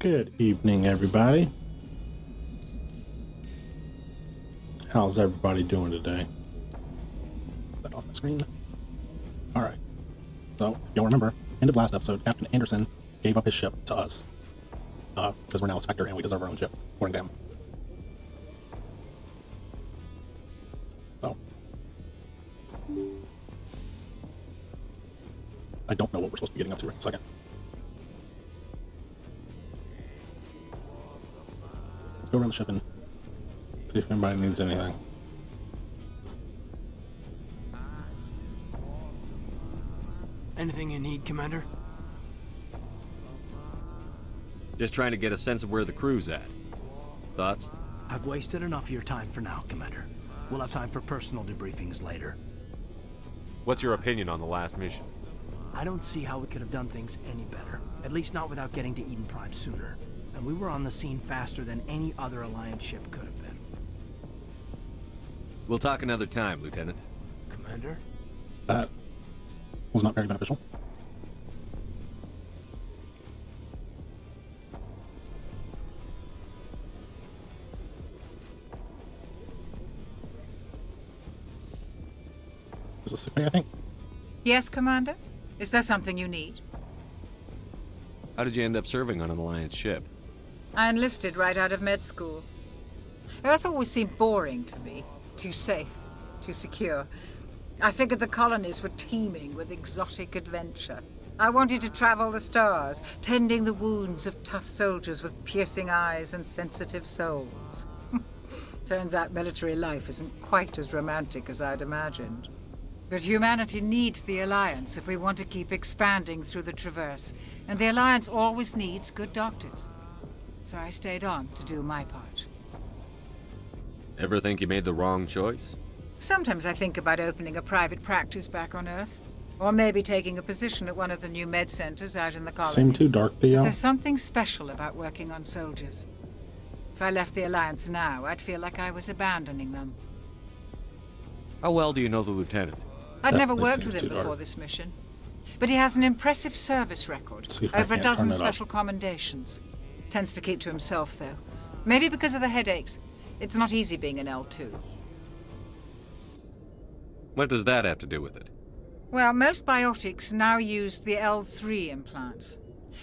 Good evening, everybody. How's everybody doing today? Is that on the screen? All right. So, if you'll remember, end of last episode, Captain Anderson gave up his ship to us because we're now a Spectre and we deserve our own ship, according to him. So, I don't know what we're supposed to be getting up to right in a second. Let's go around the ship and see if anybody needs anything. Anything you need, Commander? Just trying to get a sense of where the crew's at. Thoughts? I've wasted enough of your time for now, Commander. We'll have time for personal debriefings later. What's your opinion on the last mission? I don't see how we could have done things any better. At least not without getting to Eden Prime sooner. And we were on the scene faster than any other Alliance ship could have been. We'll talk another time, Lieutenant. Commander? That was not very beneficial. Is this sick bay, I think? Yes, Commander? Is there something you need? How did you end up serving on an Alliance ship? I enlisted right out of med school. Earth always seemed boring to me. Too safe, too secure. I figured the colonies were teeming with exotic adventure. I wanted to travel the stars, tending the wounds of tough soldiers with piercing eyes and sensitive souls. Turns out military life isn't quite as romantic as I'd imagined. But humanity needs the Alliance if we want to keep expanding through the Traverse, and the Alliance always needs good doctors. So I stayed on to do my part. Ever think you made the wrong choice? Sometimes I think about opening a private practice back on Earth. Or maybe taking a position at one of the new med centers out in the colonies. Seem too dark to you? There's something special about working on soldiers. If I left the Alliance now, I'd feel like I was abandoning them. How well do you know the Lieutenant? I'd never This worked seems with him too before dark. this mission. But he has an impressive service record. See if I Over a can't dozen turn it up. special commendations. Tends to keep to himself, though. Maybe because of the headaches. It's not easy being an L2. What does that have to do with it? Well, most biotics now use the L3 implants.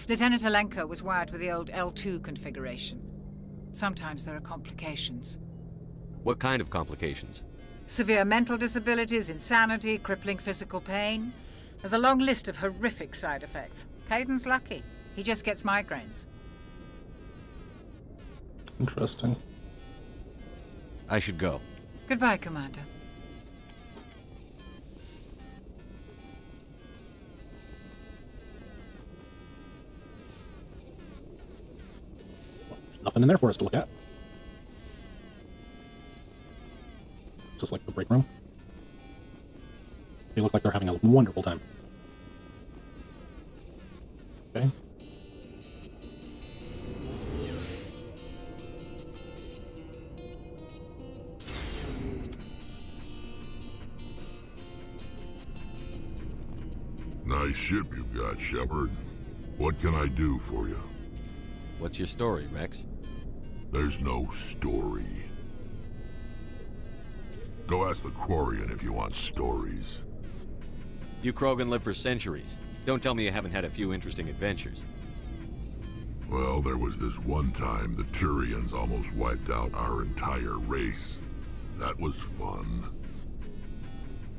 Lieutenant Alenko was wired with the old L2 configuration. Sometimes there are complications. What kind of complications? Severe mental disabilities, insanity, crippling physical pain. There's a long list of horrific side effects. Caden's lucky. He just gets migraines. Interesting. I should go. Goodbye, Commander. Nothing in there for us to look at. Is this like the break room? They look like they're having a wonderful time. Okay. Nice ship you've got, Shepard. What can I do for you? What's your story, Rex? There's no story. Go ask the Quarian if you want stories. You Krogan lived for centuries. Don't tell me you haven't had a few interesting adventures. Well, there was this one time the Turians almost wiped out our entire race. That was fun.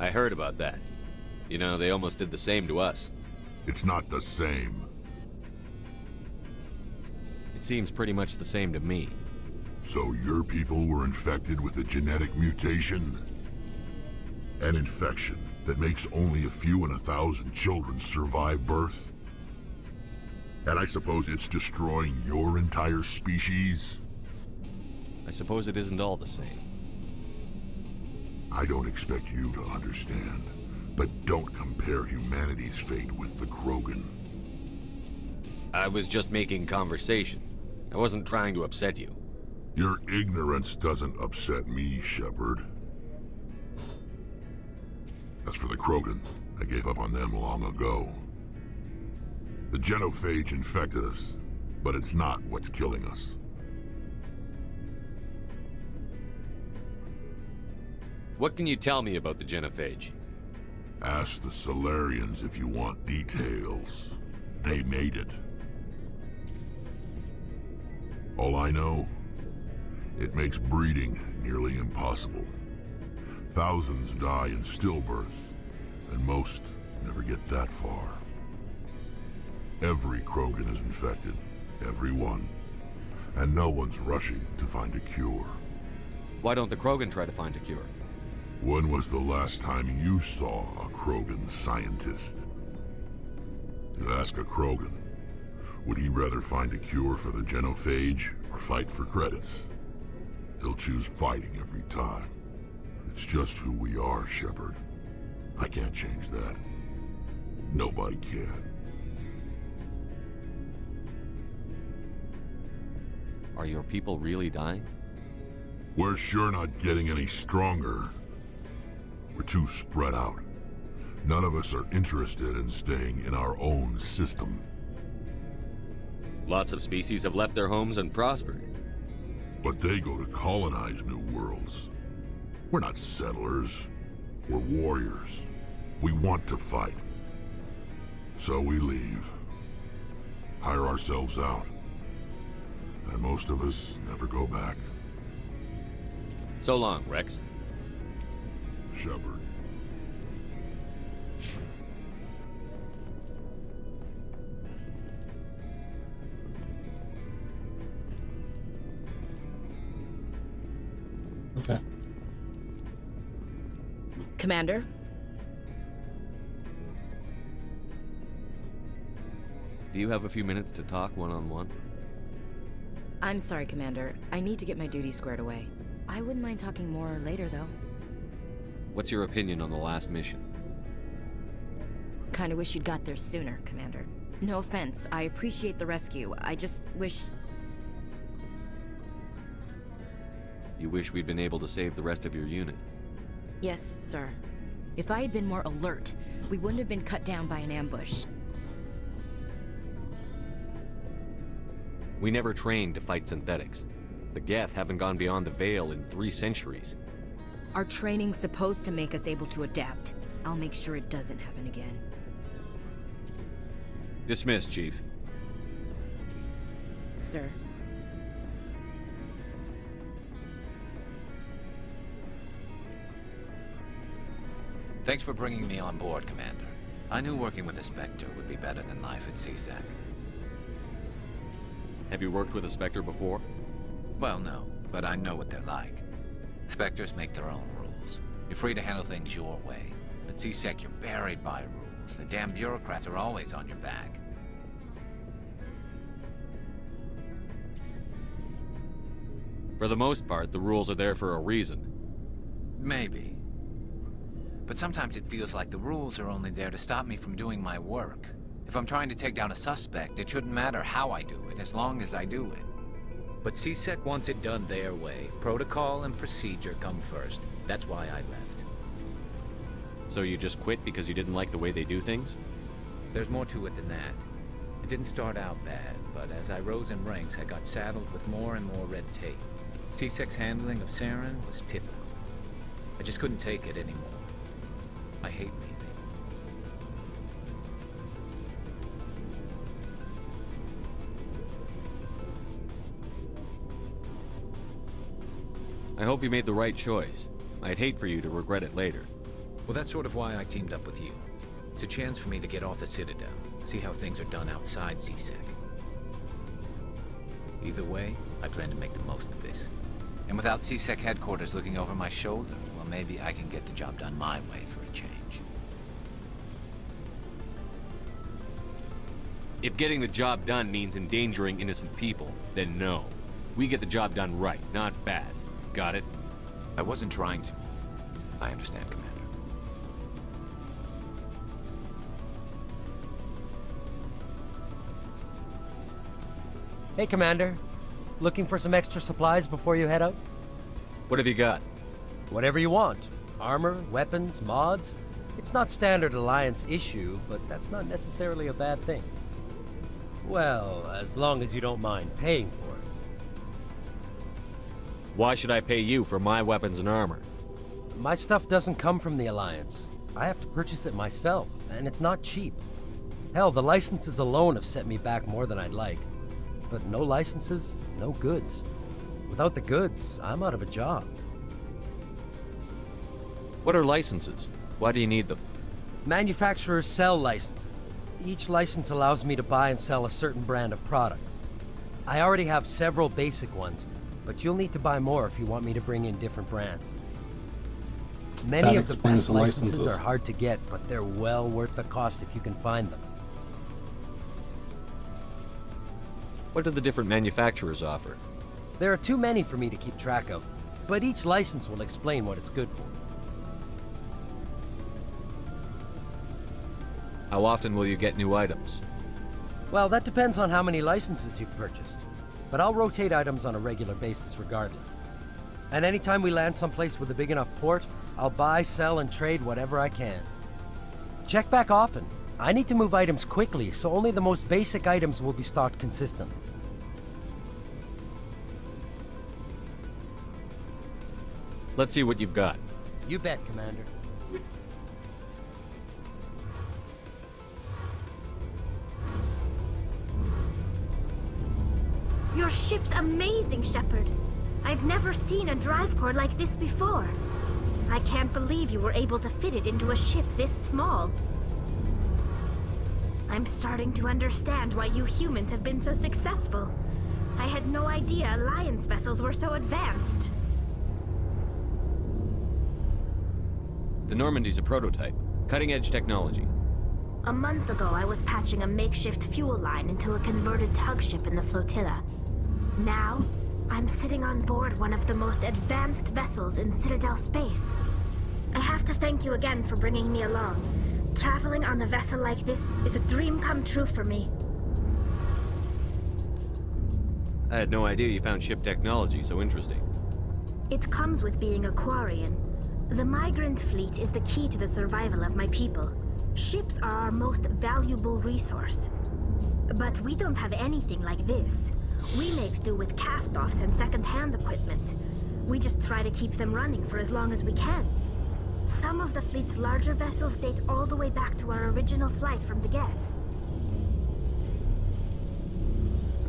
I heard about that. You know, they almost did the same to us. It's not the same. It seems pretty much the same to me. So your people were infected with a genetic mutation? An infection that makes only a few in 1,000 children survive birth? And I suppose it's destroying your entire species? I suppose it isn't all the same. I don't expect you to understand, but don't compare humanity's fate with the Krogan. I was just making conversation. I wasn't trying to upset you. Your ignorance doesn't upset me, Shepard. As for the Krogan, I gave up on them long ago. The genophage infected us, But it's not what's killing us. What can you tell me about the genophage? Ask the Solarians if you want details. They made it. All I know, it makes breeding nearly impossible. Thousands die in stillbirth, and most never get that far. Every Krogan is infected, every one. And no one's rushing to find a cure. Why don't the Krogan try to find a cure? When was the last time you saw a Krogan scientist? You ask a Krogan, would he rather find a cure for the genophage or fight for credits? He'll choose fighting every time. It's just who we are, Shepard. I can't change that. Nobody can. Are your people really dying? We're sure not getting any stronger. We're too spread out. None of us are interested in staying in our own system. Lots of species have left their homes and prospered. But they go to colonize new worlds. We're not settlers. We're warriors. We want to fight. So we leave. Hire ourselves out. And most of us never go back. So long, Rex. Shepard. Okay. Commander? Do you have a few minutes to talk one-on-one? I'm sorry, Commander. I need to get my duty squared away. I wouldn't mind talking more later, though. What's your opinion on the last mission? Kinda wish you'd got there sooner, Commander. No offense, I appreciate the rescue. I just wish... You wish we'd been able to save the rest of your unit? Yes, sir. If I had been more alert, we wouldn't have been cut down by an ambush. We never trained to fight synthetics. The Geth haven't gone beyond the Veil in 3 centuries. Our training's supposed to make us able to adapt. I'll make sure it doesn't happen again. Dismissed, Chief. Sir. Thanks for bringing me on board, Commander. I knew working with the Spectre would be better than life at C-Sec. Have you worked with a Spectre before? Well, no, but I know what they're like. Spectres make their own rules. You're free to handle things your way. At C-Sec, you're buried by rules. The damn bureaucrats are always on your back. For the most part, the rules are there for a reason. Maybe. But sometimes it feels like the rules are only there to stop me from doing my work. If I'm trying to take down a suspect, it shouldn't matter how I do it, as long as I do it. But C-Sec wants it done their way. Protocol and procedure come first. That's why I left. So you just quit because you didn't like the way they do things? There's more to it than that. It didn't start out bad, but as I rose in ranks, I got saddled with more and more red tape. C-Sec's handling of Saren was typical. I just couldn't take it anymore. I hate leaving. I hope you made the right choice. I'd hate for you to regret it later. Well, that's sort of why I teamed up with you. It's a chance for me to get off the Citadel, see how things are done outside C-Sec. Either way, I plan to make the most of this. And without C-Sec headquarters looking over my shoulder, well, maybe I can get the job done my way for a change. If getting the job done means endangering innocent people, then no. We get the job done right, not fast. Got it? I wasn't trying to. I understand, Commander. Hey, Commander. Looking for some extra supplies before you head out? What have you got? Whatever you want. Armor, weapons, mods. It's not standard Alliance issue, but that's not necessarily a bad thing. Well, as long as you don't mind paying for it. Why should I pay you for my weapons and armor? My stuff doesn't come from the Alliance. I have to purchase it myself, and it's not cheap. Hell, the licenses alone have set me back more than I'd like. But no licenses, no goods. Without the goods, I'm out of a job. What are licenses? Why do you need them? Manufacturers sell licenses. Each license allows me to buy and sell a certain brand of products. I already have several basic ones, but you'll need to buy more if you want me to bring in different brands. Many of the best licenses are hard to get, but they're well worth the cost if you can find them. What do the different manufacturers offer? There are too many for me to keep track of, but each license will explain what it's good for. How often will you get new items? Well, that depends on how many licenses you've purchased, but I'll rotate items on a regular basis regardless. And anytime we land someplace with a big enough port, I'll buy, sell, and trade whatever I can. Check back often. I need to move items quickly, so only the most basic items will be stocked consistently. Let's see what you've got. You bet, Commander. Your ship's amazing, Shepard. I've never seen a drive core like this before. I can't believe you were able to fit it into a ship this small. I'm starting to understand why you humans have been so successful. I had no idea Alliance vessels were so advanced. The Normandy's a prototype. Cutting-edge technology. A month ago, I was patching a makeshift fuel line into a converted tug ship in the flotilla. Now, I'm sitting on board one of the most advanced vessels in Citadel space. I have to thank you again for bringing me along. Traveling on a vessel like this is a dream come true for me. I had no idea you found ship technology so interesting. It comes with being a Quarian. The migrant fleet is the key to the survival of my people. Ships are our most valuable resource. But we don't have anything like this. We make do with cast-offs and second-hand equipment. We just try to keep them running for as long as we can. Some of the fleet's larger vessels date all the way back to our original flight from the Geth.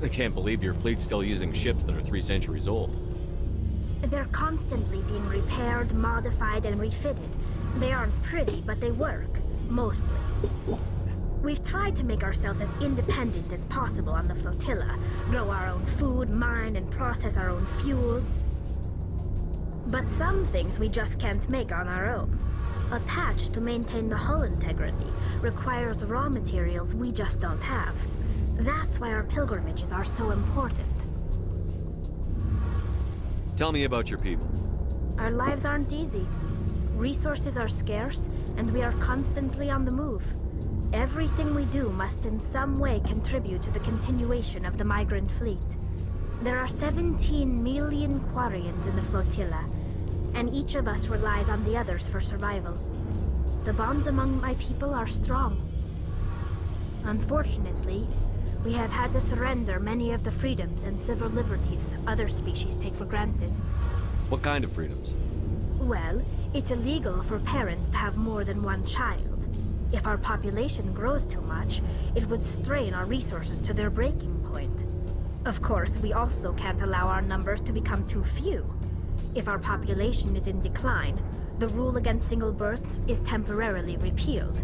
I can't believe your fleet's still using ships that are 3 centuries old. They're constantly being repaired, modified, and refitted. They aren't pretty, but they work. Mostly. We've tried to make ourselves as independent as possible on the flotilla. Grow our own food, mine, and process our own fuel. But some things we just can't make on our own. A patch to maintain the hull integrity requires raw materials we just don't have. That's why our pilgrimages are so important. Tell me about your people. Our lives aren't easy. Resources are scarce, and we are constantly on the move. Everything we do must in some way contribute to the continuation of the migrant fleet. There are 17 million Quarians in the flotilla, and each of us relies on the others for survival. The bonds among my people are strong. Unfortunately, we have had to surrender many of the freedoms and civil liberties other species take for granted. What kind of freedoms? Well, it's illegal for parents to have more than one child. If our population grows too much, it would strain our resources to their breaking point. Of course, we also can't allow our numbers to become too few. If our population is in decline, the rule against single births is temporarily repealed.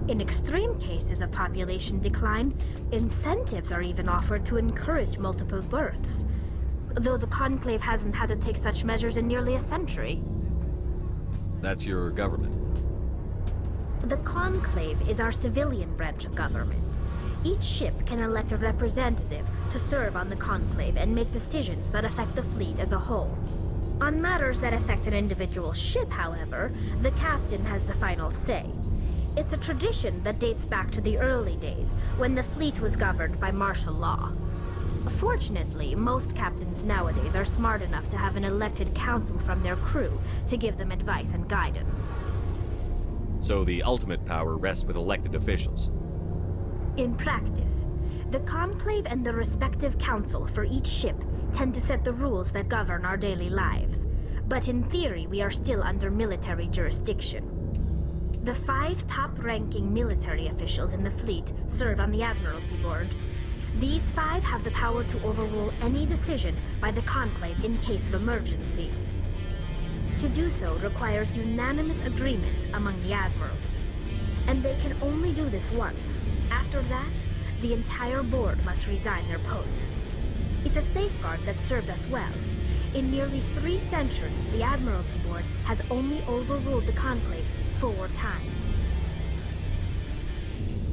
In extreme cases of population decline, incentives are even offered to encourage multiple births, though the Conclave hasn't had to take such measures in nearly a century. That's your government. The Conclave is our civilian branch of government. Each ship can elect a representative to serve on the Conclave and make decisions that affect the fleet as a whole. On matters that affect an individual ship, however, the captain has the final say. It's a tradition that dates back to the early days, when the fleet was governed by martial law. Fortunately, most captains nowadays are smart enough to have an elected council from their crew to give them advice and guidance. So the ultimate power rests with elected officials. In practice, the Conclave and the respective council for each ship tend to set the rules that govern our daily lives. But in theory, we are still under military jurisdiction. The 5 top-ranking military officials in the fleet serve on the Admiralty Board. These 5 have the power to overrule any decision by the Conclave in case of emergency. To do so requires unanimous agreement among the Admiralty. And they can only do this once. After that, the entire board must resign their posts. It's a safeguard that served us well. In nearly 3 centuries, the Admiralty Board has only overruled the Conclave 4 times.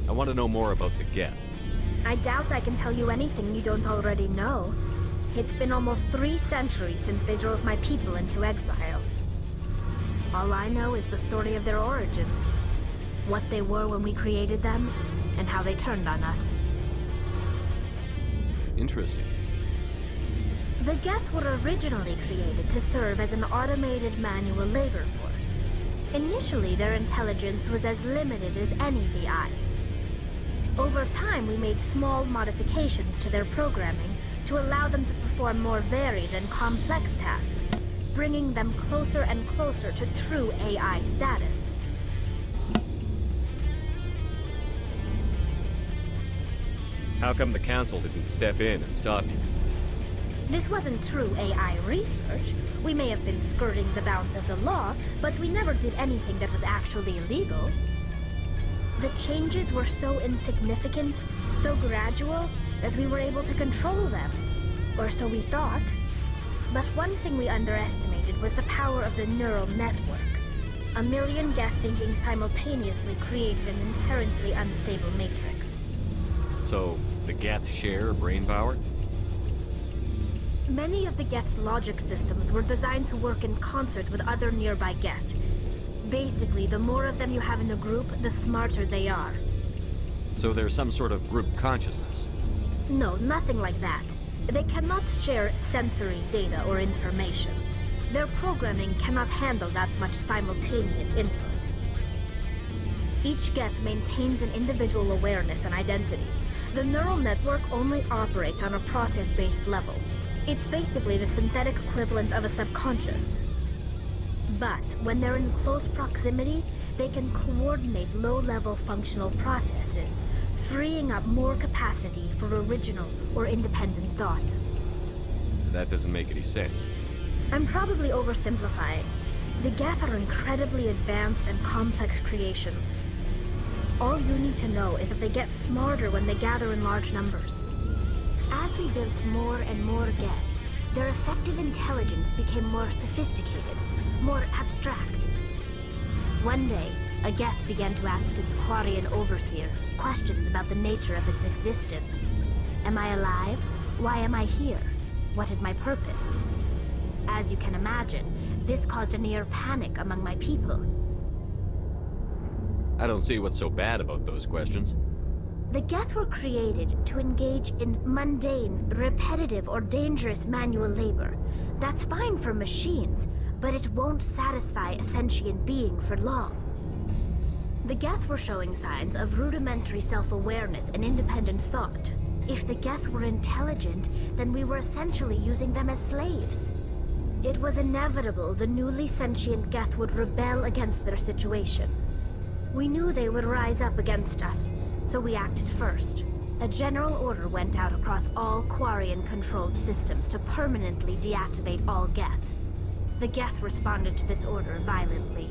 I want to know more about the Geth. I doubt I can tell you anything you don't already know. It's been almost 3 centuries since they drove my people into exile. All I know is the story of their origins. What they were when we created them, and how they turned on us. Interesting. The Geth were originally created to serve as an automated manual labor force. Initially, their intelligence was as limited as any VI. Over time, we made small modifications to their programming to allow them to perform more varied and complex tasks, bringing them closer and closer to true AI status. How come the Council didn't step in and stop you? This wasn't true AI research. We may have been skirting the bounds of the law, but we never did anything that was actually illegal. The changes were so insignificant, so gradual, that we were able to control them. Or so we thought. But one thing we underestimated was the power of the neural network. A million Geth thinking simultaneously created an inherently unstable matrix. So, the Geth share brain power? Many of the Geth's logic systems were designed to work in concert with other nearby Geth. Basically, the more of them you have in a group, the smarter they are. So there's some sort of group consciousness? No, nothing like that. They cannot share sensory data or information. Their programming cannot handle that much simultaneous input. Each Geth maintains an individual awareness and identity. The neural network only operates on a process-based level. It's basically the synthetic equivalent of a subconscious. But when they're in close proximity, they can coordinate low-level functional processes, freeing up more capacity for original or independent thought. That doesn't make any sense. I'm probably oversimplifying. The Geth are incredibly advanced and complex creations. All you need to know is that they get smarter when they gather in large numbers. As we built more and more Geth, their effective intelligence became more sophisticated, more abstract. One day, a Geth began to ask its Quarian overseer questions about the nature of its existence. Am I alive? Why am I here? What is my purpose? As you can imagine, this caused a near panic among my people. I don't see what's so bad about those questions. The Geth were created to engage in mundane, repetitive, or dangerous manual labor. That's fine for machines, but it won't satisfy a sentient being for long. The Geth were showing signs of rudimentary self-awareness and independent thought. If the Geth were intelligent, then we were essentially using them as slaves. It was inevitable the newly sentient Geth would rebel against their situation. We knew they would rise up against us, so we acted first. A general order went out across all Quarian-controlled systems to permanently deactivate all Geth. The Geth responded to this order violently.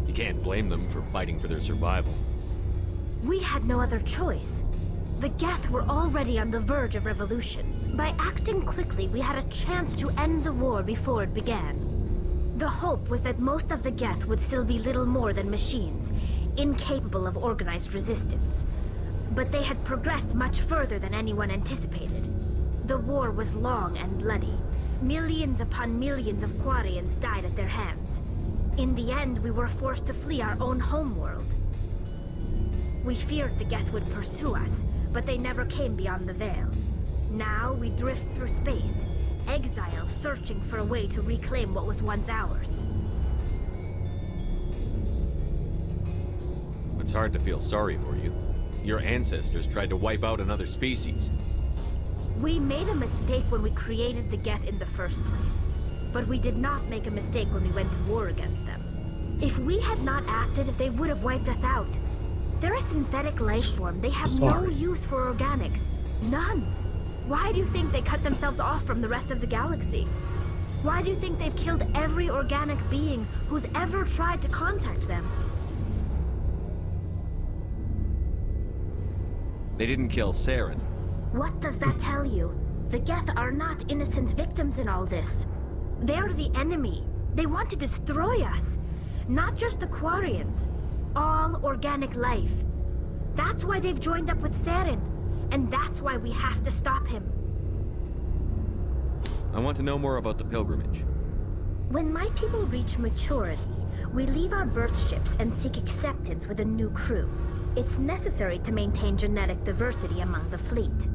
You can't blame them for fighting for their survival. We had no other choice. The Geth were already on the verge of revolution. By acting quickly, we had a chance to end the war before it began. The hope was that most of the Geth would still be little more than machines, incapable of organized resistance. But they had progressed much further than anyone anticipated. The war was long and bloody. Millions upon millions of Quarians died at their hands. In the end, we were forced to flee our own homeworld. We feared the Geth would pursue us, but they never came beyond the Veil. Now we drift through space, exile, searching for a way to reclaim what was once ours. It's hard to feel sorry for you. Your ancestors tried to wipe out another species. We made a mistake when we created the Geth in the first place. But we did not make a mistake when we went to war against them. If we had not acted, they would have wiped us out. They're a synthetic life form. They have no use for organics. None. Why do you think they cut themselves off from the rest of the galaxy? Why do you think they've killed every organic being who's ever tried to contact them? They didn't kill Saren. What does that tell you? The Geth are not innocent victims in all this. They're the enemy. They want to destroy us. Not just the Quarians. All organic life. That's why they've joined up with Saren. And that's why we have to stop him. I want to know more about the pilgrimage. When my people reach maturity, we leave our birth ships and seek acceptance with a new crew. It's necessary to maintain genetic diversity among the fleet.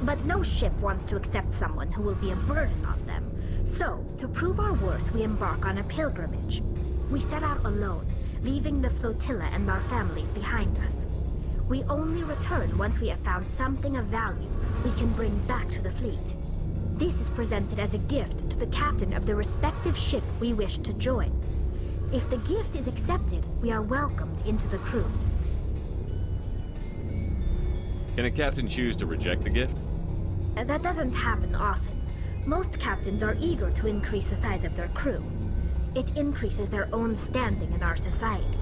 But no ship wants to accept someone who will be a burden on them. So, to prove our worth, we embark on a pilgrimage. We set out alone, leaving the flotilla and our families behind us. We only return once we have found something of value we can bring back to the fleet. This is presented as a gift to the captain of the respective ship we wish to join. If the gift is accepted, we are welcomed into the crew. Can a captain choose to reject the gift? That doesn't happen often. Most captains are eager to increase the size of their crew. It increases their own standing in our society.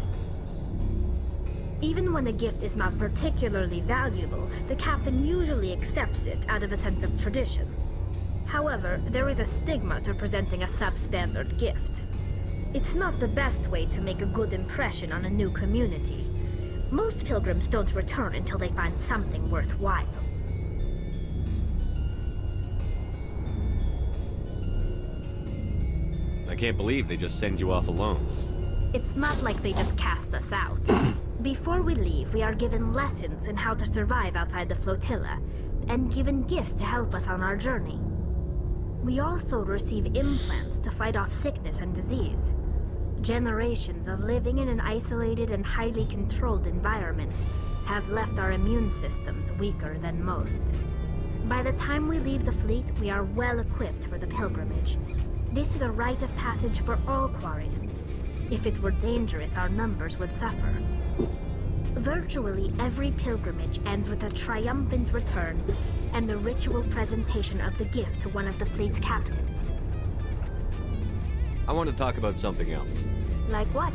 Even when a gift is not particularly valuable, the captain usually accepts it out of a sense of tradition. However, there is a stigma to presenting a substandard gift. It's not the best way to make a good impression on a new community. Most pilgrims don't return until they find something worthwhile. I can't believe they just send you off alone. It's not like they just cast us out. Before we leave, we are given lessons in how to survive outside the flotilla, and given gifts to help us on our journey. We also receive implants to fight off sickness and disease. Generations of living in an isolated and highly controlled environment have left our immune systems weaker than most. By the time we leave the fleet, we are well equipped for the pilgrimage. This is a rite of passage for all Quarians. If it were dangerous, our numbers would suffer. Virtually every pilgrimage ends with a triumphant return and the ritual presentation of the gift to one of the fleet's captains. I want to talk about something else. Like what?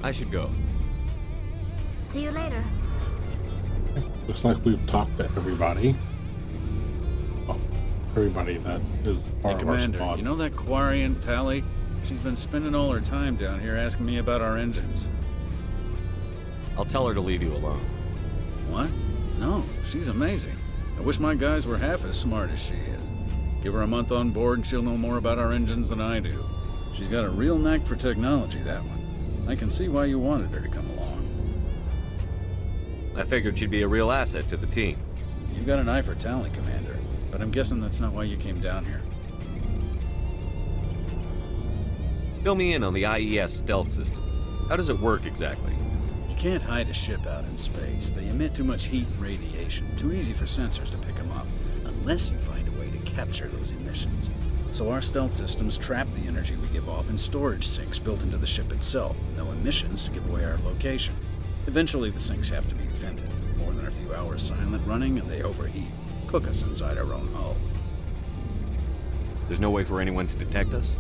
I should go. See you later. Looks like we've talked to everybody. Well, everybody that is part of our Commander, squad. you know that Quarian, Tali? She's been spending all her time down here asking me about our engines. I'll tell her to leave you alone. What? No, she's amazing. I wish my guys were half as smart as she is. Give her a month on board and she'll know more about our engines than I do. She's got a real knack for technology, that one. I can see why you wanted her to come along. I figured she'd be a real asset to the team. You've got an eye for talent, Commander, but I'm guessing that's not why you came down here. Fill me in on the IES stealth systems. How does it work exactly? You can't hide a ship out in space. They emit too much heat and radiation. Too easy for sensors to pick them up, unless you find a way to capture those emissions. So our stealth systems trap the energy we give off in storage sinks built into the ship itself. No emissions to give away our location. Eventually the sinks have to be vented. More than a few hours silent running and they overheat. Cook us inside our own hull. There's no way for anyone to detect us?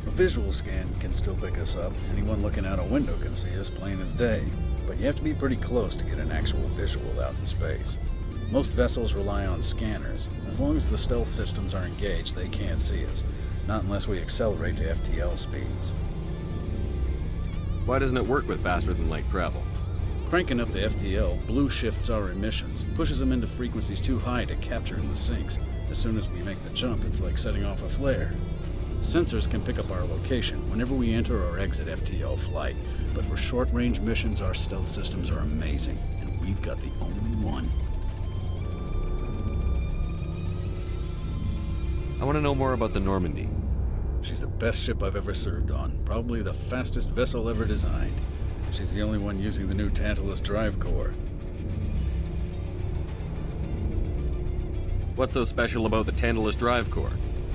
A visual scan can still pick us up. Anyone looking out a window can see us plain as day. But you have to be pretty close to get an actual visual out in space. Most vessels rely on scanners. As long as the stealth systems are engaged, they can't see us. Not unless we accelerate to FTL speeds. Why doesn't it work with faster-than-light travel? Cranking up the FTL blue shifts our emissions, pushes them into frequencies too high to capture in the sinks. As soon as we make the jump, it's like setting off a flare. Sensors can pick up our location whenever we enter or exit FTL flight, but for short-range missions, our stealth systems are amazing, and we've got the only one. I want to know more about the Normandy. She's the best ship I've ever served on. Probably the fastest vessel ever designed. She's the only one using the new Tantalus drive core. What's so special about the Tantalus drive core?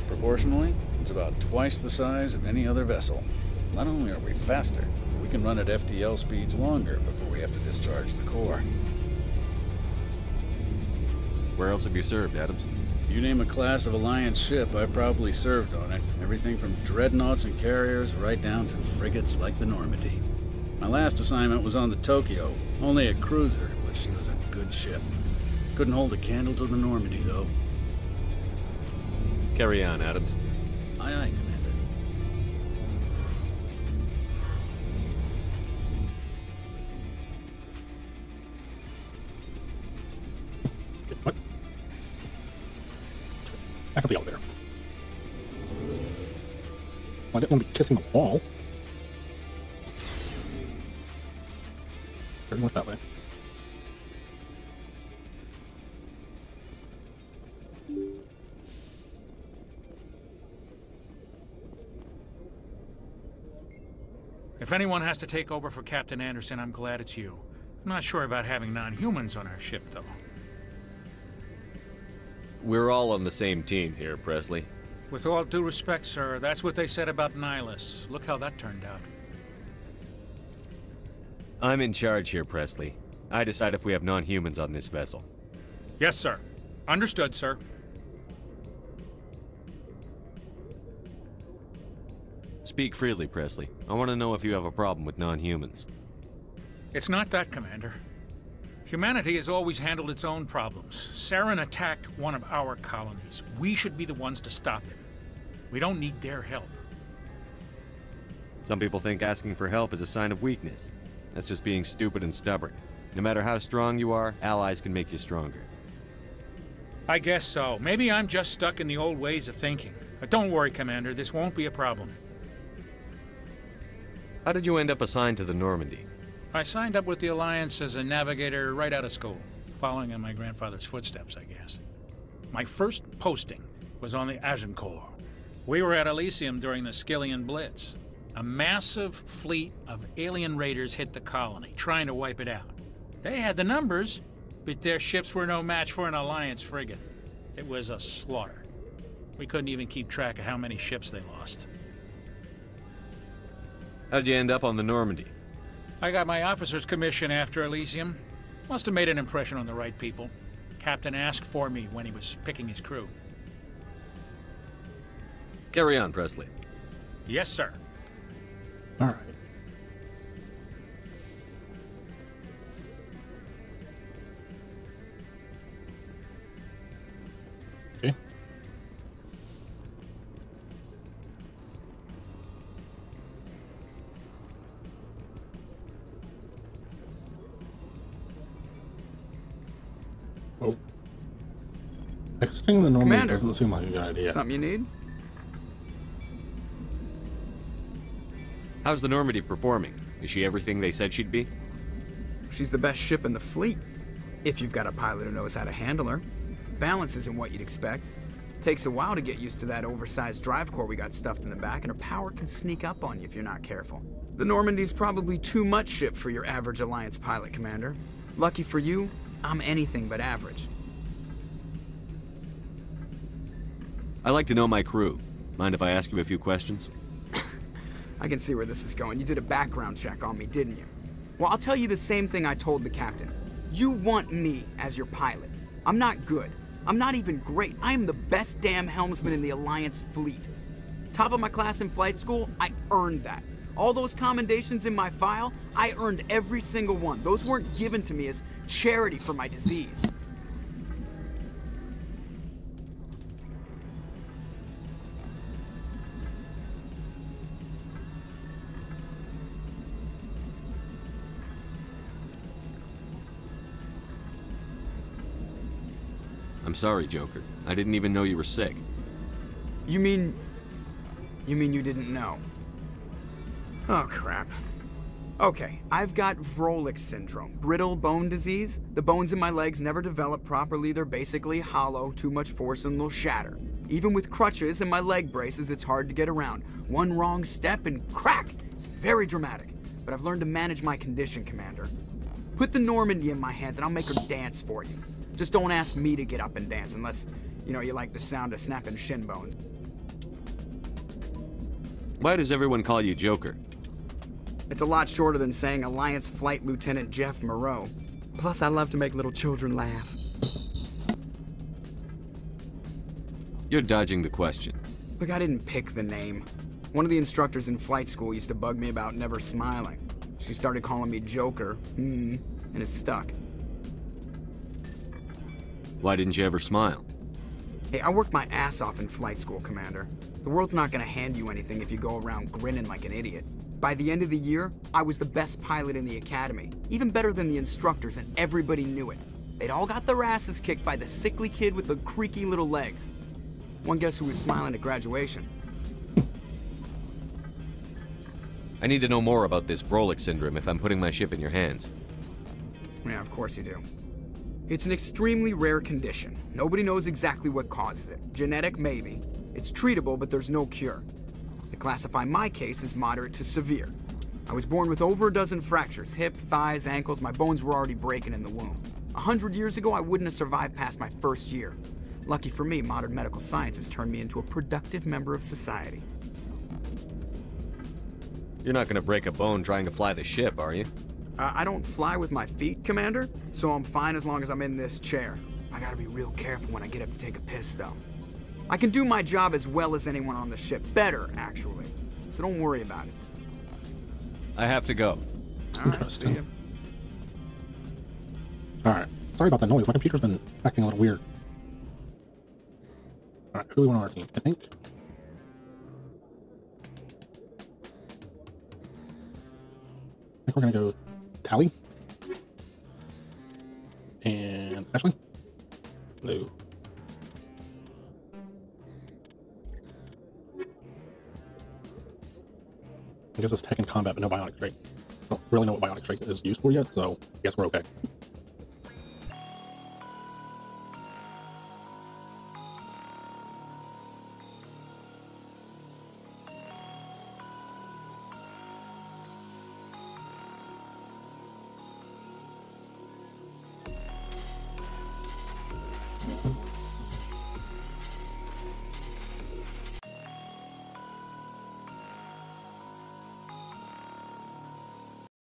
Proportionally, it's about twice the size of any other vessel. Not only are we faster, we can run at FTL speeds longer before we have to discharge the core. Where else have you served, Adams? If you name a class of Alliance ship, I've probably served on it. Everything from dreadnoughts and carriers right down to frigates like the Normandy. My last assignment was on the Tokyo, only a cruiser, but she was a good ship. Couldn't hold a candle to the Normandy, though. Carry on, Adams. Aye, aye, Commander. What? Back up the elevator. Well, I didn't want to be kissing the wall. Didn't work that way. If anyone has to take over for Captain Anderson, I'm glad it's you. I'm not sure about having non-humans on our ship, though. We're all on the same team here, Presley. With all due respect, sir, that's what they said about Nihilus. Look how that turned out. I'm in charge here, Presley. I decide if we have non-humans on this vessel. Yes, sir. Understood, sir. Speak freely, Presley. I want to know if you have a problem with non-humans. It's not that, Commander. Humanity has always handled its own problems. Saren attacked one of our colonies. We should be the ones to stop him. We don't need their help. Some people think asking for help is a sign of weakness. That's just being stupid and stubborn. No matter how strong you are, allies can make you stronger. I guess so. Maybe I'm just stuck in the old ways of thinking. But don't worry, Commander. This won't be a problem. How did you end up assigned to the Normandy? I signed up with the Alliance as a navigator right out of school, following in my grandfather's footsteps, I guess. My first posting was on the Agincourt. We were at Elysium during the Skillian Blitz. A massive fleet of alien raiders hit the colony, trying to wipe it out. They had the numbers, but their ships were no match for an Alliance frigate. It was a slaughter. We couldn't even keep track of how many ships they lost. How'd you end up on the Normandy? I got my officer's commission after Elysium. Must have made an impression on the right people. Captain asked for me when he was picking his crew. Carry on, Presley. Yes, sir. All right. Okay. Oh. Exiting the Normandy Commander, doesn't seem like a good idea. Something you need? How's the Normandy performing? Is she everything they said she'd be? She's the best ship in the fleet. If you've got a pilot who knows how to handle her. Balance isn't what you'd expect. Takes a while to get used to that oversized drive core we got stuffed in the back, and her power can sneak up on you if you're not careful. The Normandy's probably too much ship for your average Alliance pilot, Commander. Lucky for you, I'm anything but average. I like to know my crew. Mind if I ask you a few questions? I can see where this is going. You did a background check on me, didn't you? Well, I'll tell you the same thing I told the captain. You want me as your pilot. I'm not good. I'm not even great. I am the best damn helmsman in the Alliance fleet. Top of my class in flight school, I earned that. All those commendations in my file, I earned every single one. Those weren't given to me as charity for my disease. I'm sorry, Joker. I didn't even know you were sick. You mean you didn't know? Oh, crap. Okay, I've got Vrolik syndrome, brittle bone disease. The bones in my legs never develop properly. They're basically hollow, too much force and they'll shatter. Even with crutches and my leg braces, it's hard to get around. One wrong step and crack! It's very dramatic. But I've learned to manage my condition, Commander. Put the Normandy in my hands and I'll make her dance for you. Just don't ask me to get up and dance unless, you like the sound of snapping shin bones. Why does everyone call you Joker? It's a lot shorter than saying Alliance Flight Lieutenant Jeff Moreau. Plus, I love to make little children laugh. You're dodging the question. Look, I didn't pick the name. One of the instructors in flight school used to bug me about never smiling. She started calling me Joker, and it stuck. Why didn't you ever smile? Hey, I worked my ass off in flight school, Commander. The world's not gonna hand you anything if you go around grinning like an idiot. By the end of the year, I was the best pilot in the academy, even better than the instructors, and everybody knew it. They'd all got their asses kicked by the sickly kid with the creaky little legs. One guess who was smiling at graduation? I need to know more about this Vrolik syndrome if I'm putting my ship in your hands. Yeah, of course you do. It's an extremely rare condition. Nobody knows exactly what causes it. Genetic, maybe. It's treatable, but there's no cure. They classify my case as moderate to severe. I was born with over a dozen fractures, hip, thighs, ankles. My bones were already breaking in the womb. 100 years ago, I wouldn't have survived past my first year. Lucky for me, modern medical science has turned me into a productive member of society. You're not gonna break a bone trying to fly the ship, are you? I don't fly with my feet, Commander, so I'm fine as long as I'm in this chair. I gotta be real careful when I get up to take a piss, though. I can do my job as well as anyone on the ship. Better, actually. So don't worry about it. I have to go. Interesting. Alright. Sorry about that noise. My computer's been acting a little weird. Alright, who do we want on our team? I think we're gonna go Tally. And Ashley. Hello. I guess it's tech and combat, but no bionic trait. I don't really know what bionic trait is used for yet, so I guess we're okay.